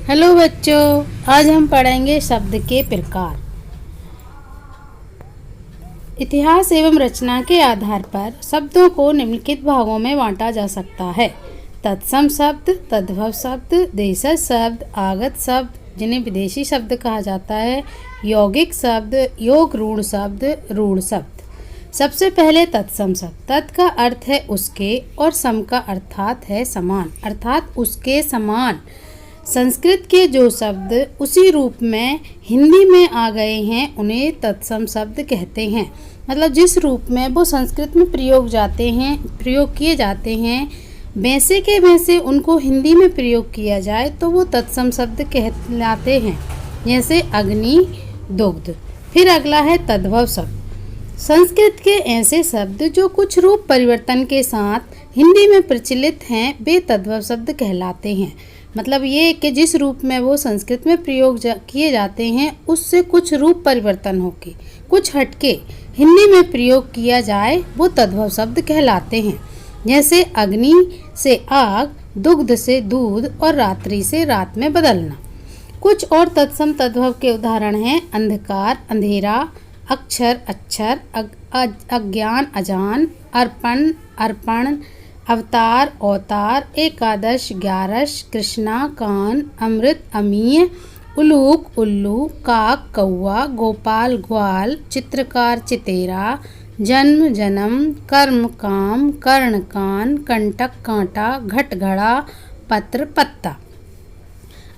Hello बच्चों, आज हम पढ़ेंगे शब्द के प्रकार। इतिहास एवं रचना के आधार पर शब्दों को निम्नलिखित भागों में बांटा जा सकता है। तत्सम शब्द, तद्भव शब्द, देशज शब्द, आगत शब्द जिन्हें विदेशी शब्द कहा जाता है, यौगिक शब्द, योग ऋण शब्द, रूढ़ शब्द। सबसे पहले तत्सम शब्द। तत् का अर्थ है उसके और सम का अर्थात है समान, अर्थात उसके समान। संस्कृत के जो शब्द उसी रूप में हिंदी में आ गए हैं उन्हें तत्सम शब्द कहते हैं। मतलब जिस रूप में वो संस्कृत में प्रयोग किए जाते हैं वैसे के वैसे उनको हिंदी में प्रयोग किया जाए तो वो तत्सम शब्द कहलाते हैं, जैसे अग्नि, दुग्ध। फिर अगला है तद्भव शब्द। संस्कृत के ऐसे शब्द जो कुछ रूप परिवर्तन के साथ हिंदी में प्रचलित हैं वे तद्भव शब्द कहलाते हैं। मतलब ये कि जिस रूप में वो संस्कृत में प्रयोग किए जाते हैं उससे कुछ रूप परिवर्तन होके कुछ हटके हिंदी में प्रयोग किया जाए वो तद्भव शब्द कहलाते हैं। जैसे अग्नि से आग, दुग्ध से दूध और रात्रि से रात में बदलना। कुछ और तत्सम तद्भव के उदाहरण हैं अंधकार, अंधेरा, अक्षर, अक्षर, अज्ञान, अजान, अर्पण, अर्पण, अवतार, अवतार, एकादश, ग्यारश, कृष्णा, कान, अमृत, अमीय, उलूक, उल्लू, काक, कौआ, गोपाल, ग्वाल, चित्रकार, चितेरा, जन्म, जन्म, कर्म, काम, कर्ण, कान, कंटक, कांटा, घट, घड़ा, पत्र, पत्ता।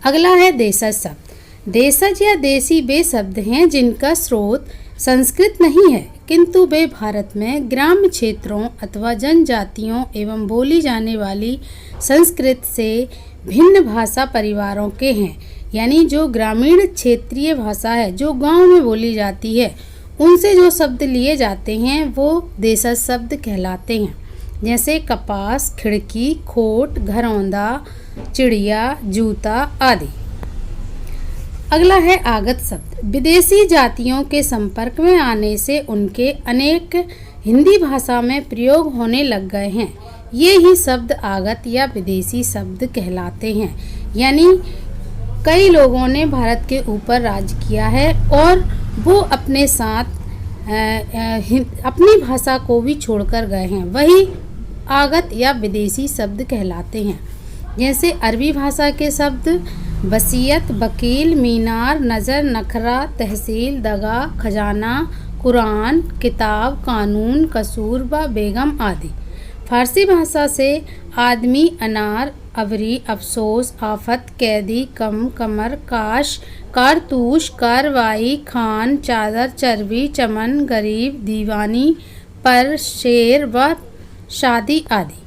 अगला है देशज शब्द। देशज या देसी वे शब्द हैं जिनका स्रोत संस्कृत नहीं है किंतु वे भारत में ग्राम्य क्षेत्रों अथवा जनजातियों एवं बोली जाने वाली संस्कृत से भिन्न भाषा परिवारों के हैं। यानी जो ग्रामीण क्षेत्रीय भाषा है जो गांव में बोली जाती है उनसे जो शब्द लिए जाते हैं वो देशज शब्द कहलाते हैं। जैसे कपास, खिड़की, खोट, घरौंदा, चिड़िया, जूता आदि। अगला है आगत शब्द। विदेशी जातियों के संपर्क में आने से उनके अनेक हिंदी भाषा में प्रयोग होने लग गए हैं। ये ही शब्द आगत या विदेशी शब्द कहलाते हैं। यानी कई लोगों ने भारत के ऊपर राज किया है और वो अपने साथ अपनी भाषा को भी छोड़कर गए हैं, वही आगत या विदेशी शब्द कहलाते हैं। जैसे अरबी भाषा के शब्द वसीयत, वकील, मीनार, नज़र, नखरा, तहसील, दगा, खजाना, कुरान, किताब, कानून, कसूर व बेगम आदि। फारसी भाषा से आदमी, अनार, अवरी, अफसोस, आफत, कैदी, कम, कमर, काश, कारतूस, कार्रवाई, खान, चादर, चर्बी, चमन, गरीब, दीवानी, पर, शेर व शादी आदि।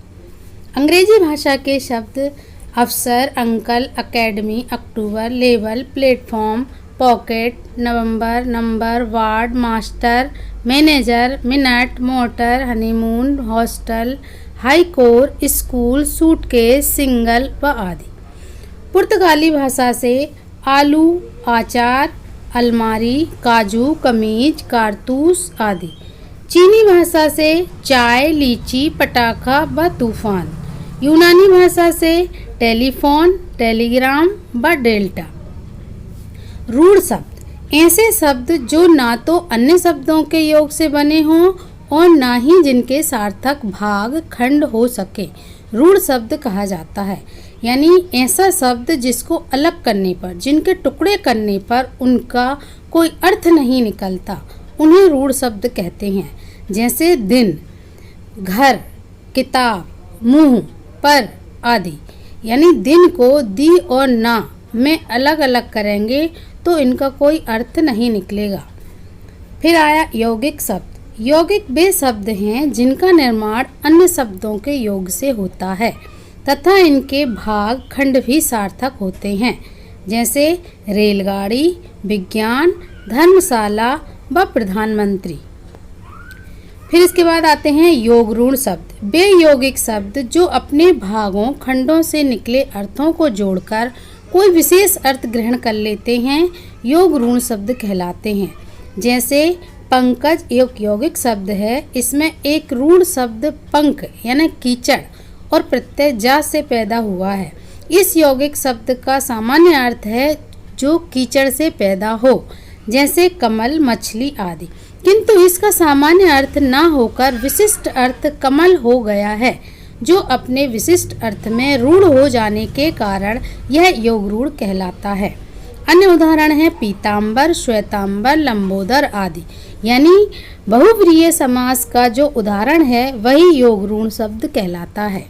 अंग्रेजी भाषा के शब्द अफसर, uncle, academy, October, level, platform, pocket, November, number, ward, master, manager, minute, motor, honeymoon, hostel, high court, school, suitcase, single व आदि। पुर्तगाली भाषा से आलू, आचार, अलमारी, काजू, कमीज, कारतूस आदि। चीनी भाषा से चाय, लीची, पटाखा व तूफान। यूनानी भाषा से टेलीफोन, टेलीग्राम व डेल्टा। रूढ़ शब्द ऐसे शब्द जो ना तो अन्य शब्दों के योग से बने हों और ना ही जिनके सार्थक भाग खंड हो सके रूढ़ शब्द कहा जाता है। यानी ऐसा शब्द जिसको अलग करने पर, जिनके टुकड़े करने पर उनका कोई अर्थ नहीं निकलता उन्हें रूढ़ शब्द कहते हैं। जैसे दिन, घर, किताब, मुंह, पर आदि। यानी दिन को दी और ना में अलग अलग करेंगे तो इनका कोई अर्थ नहीं निकलेगा। फिर आया यौगिक शब्द। यौगिक वे शब्द हैं जिनका निर्माण अन्य शब्दों के योग से होता है तथा इनके भाग खंड भी सार्थक होते हैं। जैसे रेलगाड़ी, विज्ञान, धर्मशाला व प्रधानमंत्री। फिर इसके बाद आते हैं योग ऋण शब्द। वे यौगिक शब्द जो अपने भागों खंडों से निकले अर्थों को जोड़कर कोई विशेष अर्थ ग्रहण कर लेते हैं योग ऋण शब्द कहलाते हैं। जैसे पंकज एक यौगिक शब्द है, इसमें एक ऋण शब्द पंक यानी कीचड़ और प्रत्यय जा से पैदा हुआ है। इस यौगिक शब्द का सामान्य अर्थ है जो कीचड़ से पैदा हो, जैसे कमल, मछली आदि, किंतु इसका सामान्य अर्थ न होकर विशिष्ट अर्थ कमल हो गया है, जो अपने विशिष्ट अर्थ में रूढ़ हो जाने के कारण यह योगरूढ़ कहलाता है। अन्य उदाहरण है पीताम्बर, श्वेताम्बर, लंबोदर आदि। यानी बहुव्रीहि समास का जो उदाहरण है वही योगरूढ़ शब्द कहलाता है।